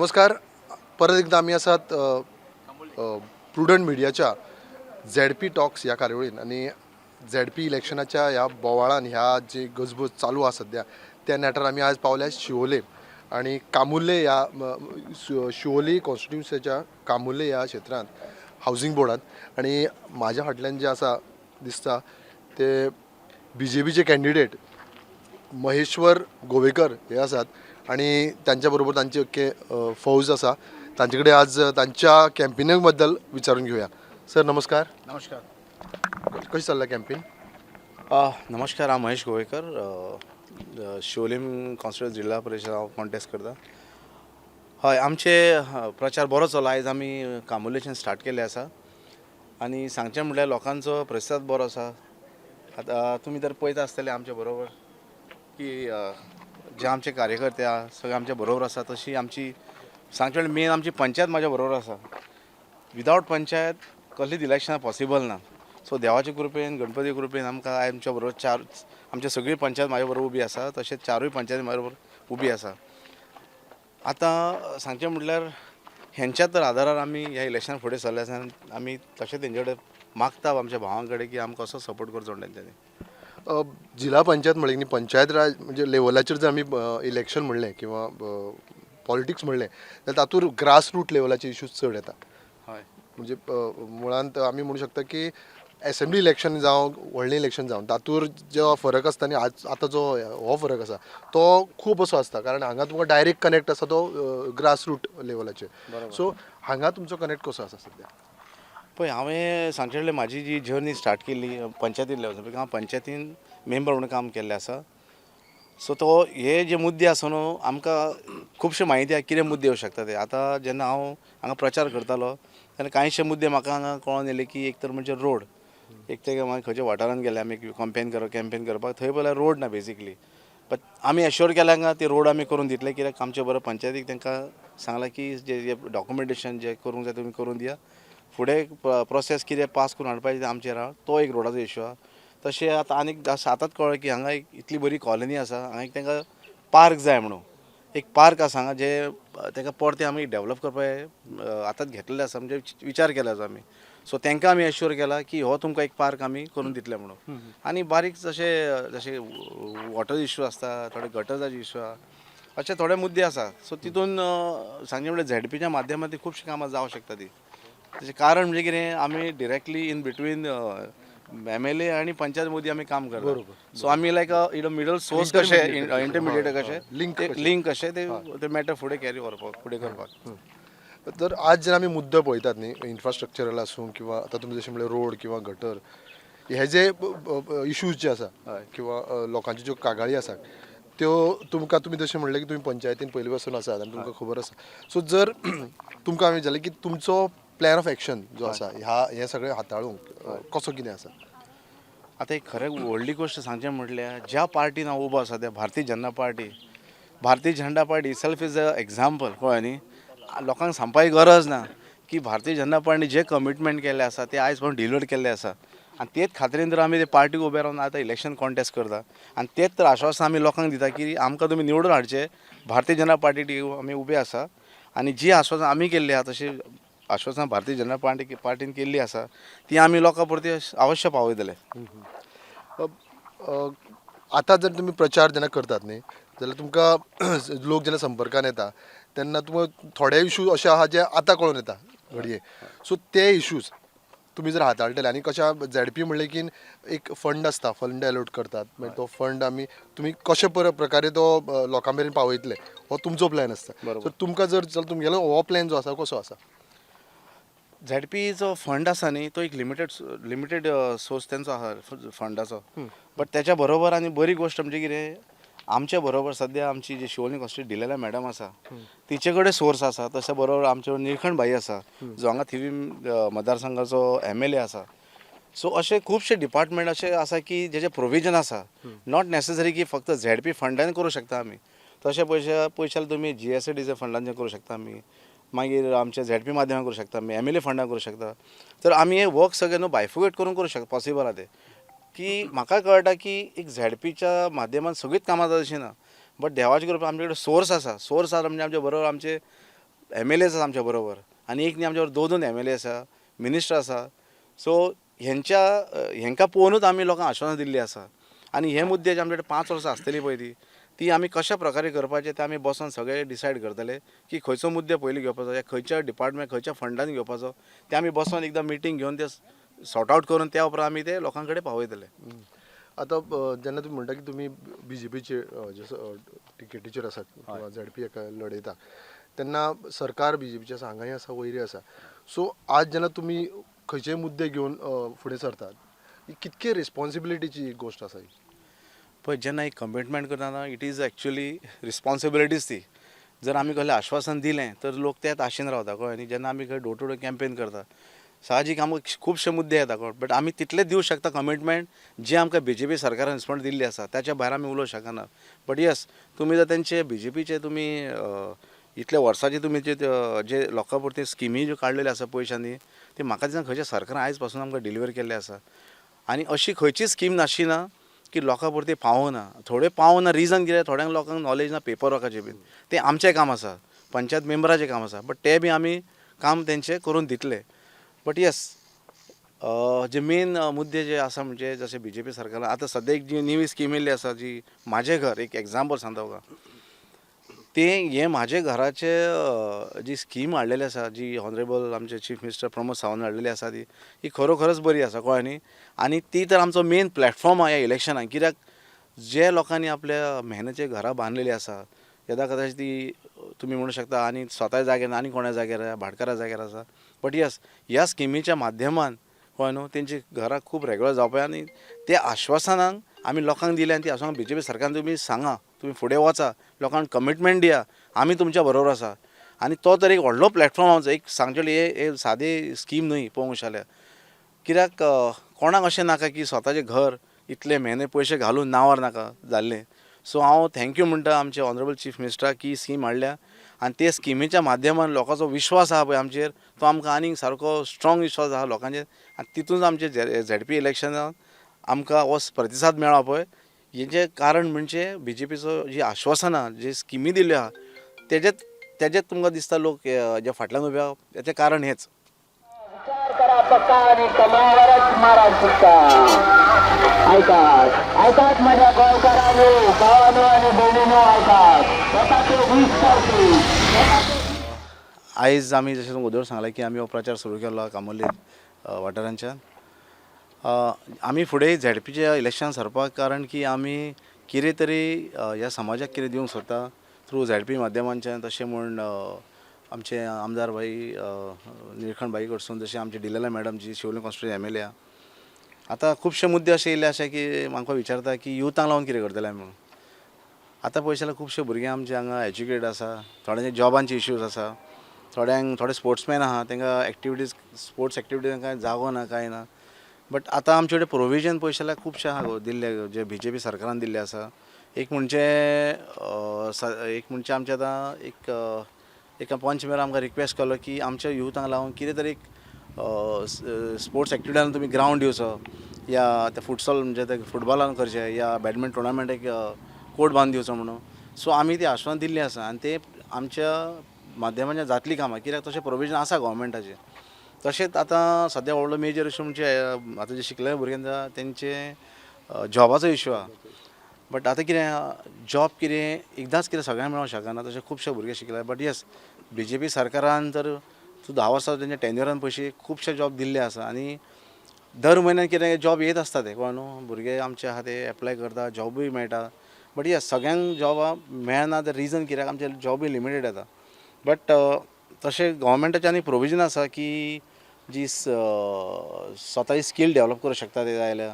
नमस्कार. परत एकदा आम्ही असात प्रुडंट मिडियाच्या झेड-पी टॉक्स ह्या कार्यावळीन आणि झेड-पी इलेक्शनाच्या ह्या बोवाळान ह्या जी गजबज चालू आसा सध्या त्या नॅटार आमी आज पावल्या शिवोले आणि कामुर्ले ह्या शिवोली कॉन्स्टिट्युन्सीच्या कामुर्ले ह्या क्षेत्रांत हावजींग बोर्डात आणि माझ्या फाटल्यान जे आसा दिसता ते BJPचे कॅन्डिडेट महेश्वर गोवेकर हे आसात आणि त्यांच्या बरोबर तांची अख्खे फौज आसा. तांचे कडेन आज तांच्या कॅम्पेनिंग बद्दल विचारून घेऊया. सर नमस्कार. नमस्कार. कशी चल्ला कॅम्पेन? नमस्कार, हांव महेश गोवेकर. शिवोलीम कॉन्स्टिट्युन्सी जिल्हा परिषद हांव कॉन्टेस्ट करता. हय, आमचे प्रचार बरो चल्ला. आयज आमी कामुर्लेच्यान स्टार्ट केल्ले आसा आनी सांगचें म्हणल्यार लोकांचो प्रतिसाद बरो आसा. आतां तुमी तर पळयता आसतले आमचे बरोबर की जे आमचे कार्यकर्ते आहा सगळे आमच्या बरोबर आसा. तशी आमची सांगचें म्हणल्यार मेन आमची पंचायत म्हाज्या बरोबर आसा. विदावट पंचायत कसलीच इलेक्शनां पॉसिबल ना. सो देवाच्या कृपेन गणपती कृपेन आमकां आमच्या बरोबर आमची सगळी पंचायत म्हाज्या बरोबर उबी आसा. तशेंच चारूय पंचायत म्हाज्या बरोबर उबी आसा. आतां सांगचें म्हणल्यार हेंच्या तर आदारार आमी ह्या इलेक्शनाक फुडें सरले आसा. आमी तशेंच तेंचे कडेन मागता आमच्या भावां कडेन की आमकां कसो सपोर्ट करचो तेंच्यांनी. जिल्हा पंचायत म्हणलें न्ही, पंचायत राज म्हणजे लेवलाचेर जर आमी इलेक्शन म्हणलें किंवा पॉलिटिक्स म्हणलें जाल्यार तातूंत ग्रास रूट लेवलाचे इश्यूज चड येता. हय, म्हणजे मुळांत आमी म्हणू शकता की असेंब्ली इलेक्शन जावं व्हडलें इलेक्शन जावं तातूंत जो फरक आसता न्ही आतां जो हो फरक आसा तो खूब असो आसता. कारण हांगा तुमकां डायरेक्ट कनेक्ट आसा तो ग्रास रूट लेवलाचेर. सो हांगा तुमचो कनेक्ट कसो आसा सध्या? पळय, हांवें सांगचें म्हणल्यार म्हाजी जी जर्नी स्टार्ट केल्ली पंचायती लेवलार, हांव पंचायतीन मेंबर म्हणून काम केल्लें आसा. सो तो हे जे मुद्दे आसा न्हू आमकां खुबशे म्हायती आहा कितें मुद्दे येवं शकता ते. आतां जेन्ना हांव हांगा प्रचार करतालो तेन्ना कांयशे मुद्दे म्हाका हांगा कळोन येयले की एक तर म्हणजे रोड. एक ते मागीर खंयच्या वाठारांत गेले आमी कॅम्पेन करपाक, थंय पळयल्यार रोड ना बेजिकली. बट आमी एश्योर केल्या हांगा ते रोड आमी करून दितले. कित्याक आमचे बरो पंचायतीक तांकां सांगलां की जे डॉक्युमेंटेशन जे करूंक जाय तुमी करून दिया. फुडें प्रोसेस कितें पास करून हाडपाचें तें आमचेर आहा. तो एक रोडाचो इश्यू आहा. तशें आतां आनीक आतांच कळ्ळें की हांगा एक इतली बरी कॉलनी आसा. हांगा एक तांकां पार्क जाय म्हणून. एक पार्क आसा हांगा जे तांकां परतें आमी डेवलप करपाक आतांच घेतलेलें आसा. म्हणजे विचार केला आसा आमी. सो तांकां आमी एश्योर केला की हो तुमकां एक पार्क आमी करून दितले म्हणून. आनी बारीक जशे वॉटर इश्यू आसता, थोडे गटराचे इश्यू आहा, अशे थोडे मुद्दे आसा. सो तितून सांगचें म्हणल्यार झेड-पीच्या माध्यमांतल्यान खुबशीं कामां जावं शकता ती. तेजें कारण म्हणजे कितें, आमी डिरेक्टली इन बिटवीन MLA आनी पंचायत मदीं आमी काम करता. सो आमी लायक मिडल सोर्स कशें इंटरमिडिएट कशें लिंक कशें ते मॅटर फुडें कॅरी करपाक. तर आज जर आमी मुद्दे पळयतात न्ही, इन्फ्रास्ट्रक्चरल आसूं किंवा आतां तुमी जशें म्हणलें रोड किंवा गटर, हे जे इश्यूज जे आसा किंवा लोकांच्यो ज्यो कागाळी आसात त्यो तुमी जशें म्हणलें की तुमी पंचायतीन पयलीं पासून आसात आनी तुमकां खबर आसा. सो जर तुमकां हांवें विचारलें की तुमचो प्लॅन ऑफ एक्शन जो आसा हे सगळें हाताळूंक कसो कितें आसा? आतां एक खरें व्हडली गोश्ट सांगचें म्हटल्यार ज्या पार्टीन हांव उबो आसा त्या Bharatiya Janata Party self is a example. कळ्ळें न्ही, लोकांक सांगपाची गरज ना की भारतीय जनता पार्टीन जे कमिटमेंट केल्ले आसा ते आयज पण डिलिव्हर केल्ले आसा. आनी तेच खात्रीन तर आमी ते पार्टीक उबे रावन आतां इलेक्शन कॉन्टेस्ट करता. आनी तेच तर आश्वासन आमी लोकांक दिता की आमकां तुमी निवडून हाडचे. भारतीय जनता पार्टी आमी उबे आसा आनी जी आश्वासन आमी केल्ली आहा तशी आश्वासनां भारतीय जनता पार्टीन केल्ली आसा ती आमी लोकां परती अवश्य पावयतले. आतां जर तुमी प्रचार जेन्ना करतात न्ही जाल्यार तुमकां लोक जेन्ना संपर्कान येता तेन्ना तुमकां थोडे इश्यूज अशे आहा जे आतां कळून येता घडये. सो ते इश्यूज तुमी जर हाताळटले आनी कशा झेड-पी म्हणलें की एक फंड आसता, फंड अलॉट करतात, मागीर तो फंड तुमी कशे प्रकारे तो लोकां मेरेन पावयतले हो तुमचो प्लॅन आसता. सो तुमकां जर तुमगेलो हो प्लॅन जो आसा कसो आसा? झेड-पीचो फंड आसा न्ही तो एक लिमिटेड सोर्स तेंचो आहा फंडाचो. बट त्याच्या बरोबर आनी बरी गोश्ट म्हणजे कितें, आमच्या बरोबर सद्या आमची जी शिवोली कॉन्स्टिट्युन्सी दिलेला मॅडम आसा तिचे कडेन सोर्स आसा. तशें बरोबर आमचे निळखंड भाई आसा जो हांगा थिवी मतदारसंघाचो MLA आसा. सो अशे खुबशे डिपार्टमेंट अशे आसा की जेचे प्रोविजन आसा. नॉट नेसेसरी की फक्त झेड-पी फंडान करूं शकता आमी. तशे पयशाल तुमी GSADच्या फंडान करूं शकता आमी. मागीर आमच्या झेड-पी माध्यमांत करूं शकता आमी, MLA फंडान करूं शकता. तर आमी हे वर्क सगळें न्हू बायफुकेट करूं शकता. पॉसिबल आहा तें की म्हाका कळटा की एक झेड-पीच्या माध्यमांत सगळींच कामां जाता अशीं ना. बट देवाचे कृपेन आमचे कडेन सोर्स आसा म्हणजे आमचे बरोबर आमचे MLA आसा आमच्या बरोबर आनी एक न्ही आमच्या बरोबर दोन MLA आसा, मिनिस्टर आसा. सो हेंकां पळोवनूच आमी लोकांक आश्वासनां दिल्लीं आसा. आनी हे मुद्दे जे आमचे कडेन 5 वर्सां आसतलीं पळय ती आमी कशा प्रकारे करपाचे ते आमी बसून सगळे डिसायड करतले की खंयचो मुद्दे पयलीं घेवपाचो या खंयच्या डिपार्टमेंट खंयच्या फंडान घेवपाचो ते आमी बसून एकदां मिटींग घेवन ते सॉर्ट आउट करून त्या उपरांत आमी ते लोकां कडेन पावयतले. आता जेन्ना तुम्ही म्हणटा की तुम्ही BJPचे जसं टिकेटीचेर आसात किंवा ZP हाका लडयता तेन्ना सरकार BJPचे आसा हांगाय आसा वयरी आसा. सो आज जेन्ना तुम्ही खंयचेय मुद्दे घेवन फुडें सरतात ही कितके रिस्पॉन्सिबिलिटीची गोश्ट आसा ही. पळय जेन्ना एक कमिटमेंट करतना इट इज एक्चुअली रिस्पॉन्सिबिलिटीज ती. जर आमी कसलें आश्वासन दिलें तर लोक तेच आशेन रावता कळ्ळें न्ही. जेन्ना आमी खंय डोर टू डोर कॅम्पेन करता साहजीक आमकां खुबशे मुद्दे येता कळ्ळें बट आमी तितलेच दिवंक शकता कमिटमेंट जे आमकां BJP सरकारान रिस्पॉन्स दिल्ली आसा त्याच्या भायर आमी उलोवंक शकना. बट येस तुमी जर तेंचे BJPचे तुमी इतल्या वर्सांचे तुमी जे लोकां पुरती स्किमी ज्यो काडलेल्यो आसा पयशांनी ते म्हाका दिसना खंयच्या सरकारान आयज पासून आमकां डिलिव्हर केल्ले आसा. आनी अशी खंयची स्कीम नाशिना की लोकां पुरती पावना. थोडे पावना रिजन कितें थोड्यांक लोकांक नॉलेज ना पेपर वर्काचें बीन तें आमचें काम आसा पंचायत मेंबराचें काम आसा बट तें बी आमी काम तेंचें करून दितले. बट येस जे मेन मुद्दे जे आसा म्हणजे जशें BJP सरकारान आतां सद्या एक जी नवी स्कीम येयल्ली आसा जी म्हाजें घर एक एग्जाम्पल सांगता तुका तें हें म्हाजें घराचें जी स्कीम हाडलेली आसा जी ऑनरेबल आमचे चीफ मिनिस्टर प्रमोद सावंत हाडलेली आसा ती ही खरोखरच बरी आसा कळ्ळें न्ही. आनी ती तर आमचो मेन प्लॅटफॉर्म आहा ह्या इलेक्शनाक कित्याक जे लोकांनी आपल्या मेहनतीचे घरां बांदलेलीं आसा येदा कदाचित ती तुमी म्हणूं शकता आनी स्वता जाग्यार आनी कोणा जाग्यार भाटकारा जाग्यार आसा. बट यस ह्या स्किमीच्या माध्यमान कळ्ळें न्हू तेंची घरां खूब रेगुलर जावपाक आनी ते आश्वासनांक आमी लोकांक दिलें आनी ती आश्वासनां BJP सरकारान तुमी सांगा तुमी फुडें वचा लोकांक कमिटमेंट दिया आमी तुमच्या बरोबर आसा. आनी तो तर एक व्हडलो प्लॅटफॉर्म आमचो एक सांगचेली हे सादी स्कीम न्हय पळोवंक जाल्यार कित्याक कोणाक अशें नाका की स्वताचें घर इतले म्हयने पयशे घालून नांवार नाका जाल्लें. सो हांव थँक्यू म्हणटा आमचे ऑनरेबल चीफ मिनिस्टराक की स्कीम हाडल्या आनी ते स्किमीच्या माध्यमान लोकांचो विश्वास आहा पळय आमचेर तो आमकां आनीक सारको स्ट्रॉंग विश्वास आहा लोकांचेर आनी तितूंच आमचे ZP इलेक्शनान आमकां हो प्रतिसाद मेळ्ळा पळय हेजें कारण म्हणजे BJPचो जी आश्वासनां जी स्किमी दिल्ल्यो आहा तेजेच तुमकां दिसता लोक जे फाटल्यान उबे आहा हेचें कारण हेच. विचार करा पक्का आणि कमावरच मारा सुट्टा. ऐकात माझ्या गावकऱ्यांनो भावांनो आणि बहिणींनो ऐकात स्वतःचे 20%. आयज आमी जशें तुमकां उदोर सांगलें की आमी हो प्रचार सुरू केलो कामोली वाठारांच्यान. आमी फुडें ZPच्या इलेक्शन सरपाक कारण की आमी कितें तरी ह्या समाजाक कितें दिवंक सोदता थ्रू ZP माध्यमांच्यान तशें म्हूण आमचे आमदार भाई निळखंड भाई कडसून जशें आमचे डिलेला मॅडम जी शिवोले कॉन्स्टिट्युएंसी MLA आतां खुबशे मुद्दे अशे येयल्ले आसा की म्हाका विचारता की युथांक लागून कितें करतले म्हणून. आतां पळयत जाल्यार खुबशे भुरगे आमचे हांगा एज्युकेटेड आसा थोड्यांचे जॉबांचे इश्यूज आसा थोडे स्पोर्ट्समॅन आहा तांकां एक्टिविटीज स्पोर्ट्स एक्टिविटीज तांकां जागो ना कांय ना. बट आतां आमचे कडेन प्रोविजन पळयत जाल्यार खुबशे आहा दिल्ले जे BJP सरकारान दिल्ले आसा. एक म्हणजे आमचे आतां एक पंच मेरा आमकां रिक्वेस्ट केलो की आमच्या युथांक लागून कितें तरी स्पोर्ट्स एक्टिविटीन तुमी ग्रावंड दिवचो या त्या फुटसॉल म्हणजे ते फुटबॉलान करचे या बॅडमिंटन टुर्नामेंट एक कोर्ट बांदून दिवचो म्हणून. सो आमी ती आश्वासन दिल्ली आसा आनी ते आमच्या माध्यमांच्यान जातली कामां कित्याक तशें प्रोविजन आसा गोवोरमेंटाचें. तशेंच आतां सद्या व्हडलो मेजर इश्यू म्हणजे आतां जे शिकलेले भुरगे आसा तेंचे जॉबाचो इश्यू आहा. बट आतां कितें जॉब कितें एकदांच कितें सगळ्यांक मेळोंक शकना तशें खुबशे भुरगे शिकले. बट येस BJP सरकारान तर 10 वर्सां तेंच्या टेन्युरान पयशे खुबशे जॉब दिल्ले आसा आनी दर म्हयन्यान कितें जॉब येत आसता ते कळ्ळें न्हू. भुरगे आमचे आहा ते एप्लाय करता जॉबूय मेळटा. बट येस सगळ्यांक जॉबां मेळना तें रिजन कित्याक आमचे जॉबूय लिमिटेड येता. बट तशें गोवोरमेंटाचें आनी प्रोविजन आसा की जी स्वताची स्कील डेवलप करूंक शकता ते जाल्यार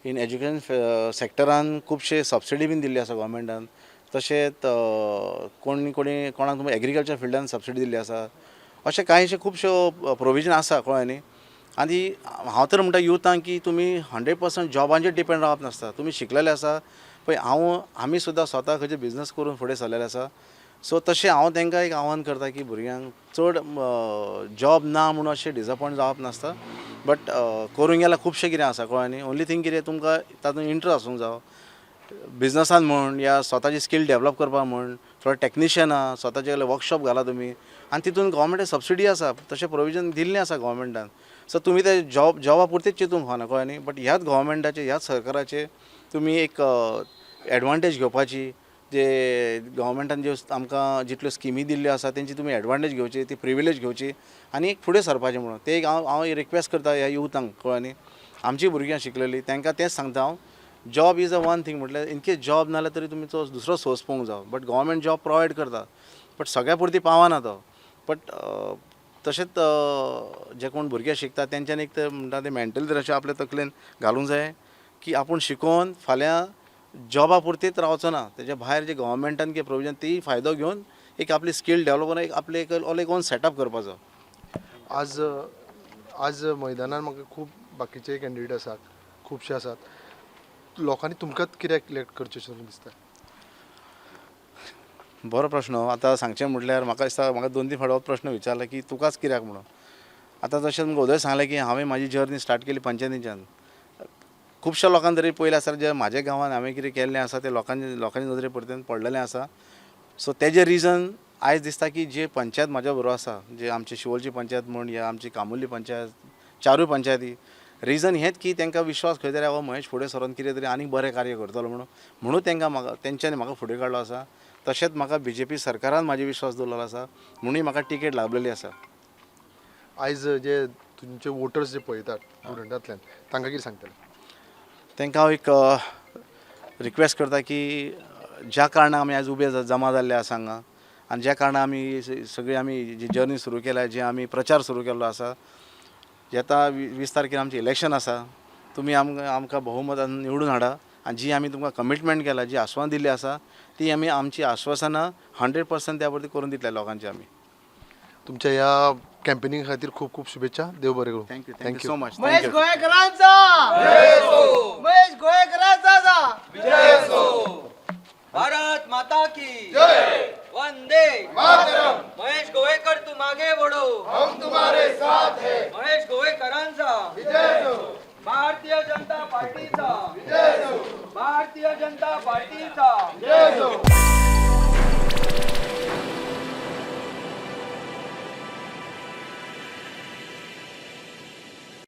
इन एज्युकेशन सेक्टरान खुबशे सबसिडी बीन दिल्ली आसा गोवोरमेंटान. तशेंच कोणाक तुमी एग्रीकल्चर फिल्डान सबसिडी दिल्ली आसा. अशें कांयशे खुबश्यो प्रोविजन आसा कळ्ळें न्ही. आनी हांव तर म्हणटा युथांक की तुमी 100% जॉबांचेर डिपेंड रावप नासता. तुमी शिकलेले आसा पळय आमी सुद्दां स्वता खंयचे बिजनस करून फुडें सरलेले आसा. सो तशें हांव तांकां एक आव्हान करता की भुरग्यांक चड जॉब ना म्हणून अशें डिसअपॉयंट जावप नासता. बट करूंक गेल्यार खुबशें कितें आसा कळ्ळें न्ही. ओन्ली थिंग कितें तुमकां तातूंत इंट्रस्ट आसूंक जाय बिजनसान म्हण या स्वताची स्कील डेवलप करपाक म्हण थोडे टेक्निशियन आहा स्वताचे वर्कशॉप घाला तुमी आनी तितून गव्हर्मेंट सबसिडी आसा तशें प्रोविजन दिल्लें आसा गव्हर्मेंटान सो तुमी ते जॉबा पुरतेच चिंतूंक फावना कळ्ळें बट ह्याच गव्हर्मेंटाचे ह्याच सरकाराचे तुमी एक एडवांटेज घेवपाची जे गव्हर्मेंटान ज्यो आमकां जितल्यो स्किमी दिल्ल्यो आसा तेंची तुमी एडवांटेज घेवची ती प्रिविलेज घेवची आनी एक फुडें सरपाचें म्हणून ते एक हांव रिक्वेस्ट करता ह्या युथांक कळ्ळें आमची भुरग्यां शिकलेलीं तांकां तेंच सांगता हांव job is a one thing म्हटल्यार इन केस जॉब नाल्यार तरी तुमी तो दुसरो सोर्स पळोवंक जाय बट गव्हर्मेंट जॉब प्रोवायड करता बट सगळ्या पुरती पावना तो बट तशेंच जे कोण भुरगे शिकता तेंच्यानी एक तर म्हणटा ते मेंटली तर अशें आपल्या तकलेन घालूंक जाय की आपूण शिकोवन फाल्यां जॉबा पुरतीच रावचो ना तेच्या भायर जे गव्हर्मेंटान कितें प्रोविजन ती फायदो घेवन एक आपली स्कील डेवलप करून एक आपले एक ओन सेटअप करपाचो आज मैदानार म्हाका खूब बाकीचे कॅन्डिडेट आसात खुबशे आसात लोकांनी तुमकांच कित्याक इलेक्ट करचें अशें दिसता बरो प्रश्न आतां सांगचें म्हटल्यार म्हाका दिसता म्हाका 2-3 फावट हो प्रश्न विचारला की तुकाच कित्याक म्हणून आतां तशें तुमकां उदय सांगलें की हांवें म्हाजी जर्नी स्टार्ट केली पंचायतीच्यान खुबश्या लोकांक तरी पयलें आसा जे म्हाज्या गांवांत हांवें कितें केल्लें आसा तें लोकांच्या नदरे परतून पडलेलें आसा सो तेजें रिजन आयज दिसता की जे पंचायत म्हाज्या बरोबर आसा जे आमची शिवोलची पंचायत म्हण या आमची कामुर्ली पंचायत चारूय पंचायती रिजन हेंच की तांकां विश्वास खंय तरी महेश फुडें सरून कितें तरी आनीक बरें कार्य करतलो म्हणून तेंच्यांनी म्हाका फुडें काडलो आसा तशेंच म्हाका BJP सरकारान म्हाजी विश्वास दवरलेलो आसा म्हणून म्हाका टिकेट लाभलेली आसा आयज जे तुमचे वोटर्स जे पळयतात स्टुडंटांतल्यान तांकां कितें सांगतले तांकां हांव एक रिक्वेस्ट करता की ज्या कारणान आमी आयज उबे जमा जाल्ले आसा हांगा आनी ज्या कारणान आमी सगळी आमी जी जर्नी सुरू केल्या जे आमी प्रचार सुरू केल्लो आसा येता 20 तारखेर आमचें इलेक्शन आसा तुमी आमकां बहुमतान निवडून हाडा आनी जी आमी तुमकां कमिटमेंट केला जी आश्वासन दिल्ली आसा ती आमी आमची आश्वासनां 100% त्या परती करून दितले लोकांची आमी तुमच्या ह्या कॅम्पेनिंग खातीर खूब खूब शुभेच्छा देव बरें करूं थँक्यू सो मच महेश गोयकरांचा महेश गोयकरांचा भारत माता की जय वंदे मातरम महेश गोवेकर तू मागे बढ़ो हम तुम्हारे साथ हैं महेश गोवेकरांचा विजय हो भारतीय जनता पार्टीचा विजय हो भारतीय जनता पार्टीचा विजय हो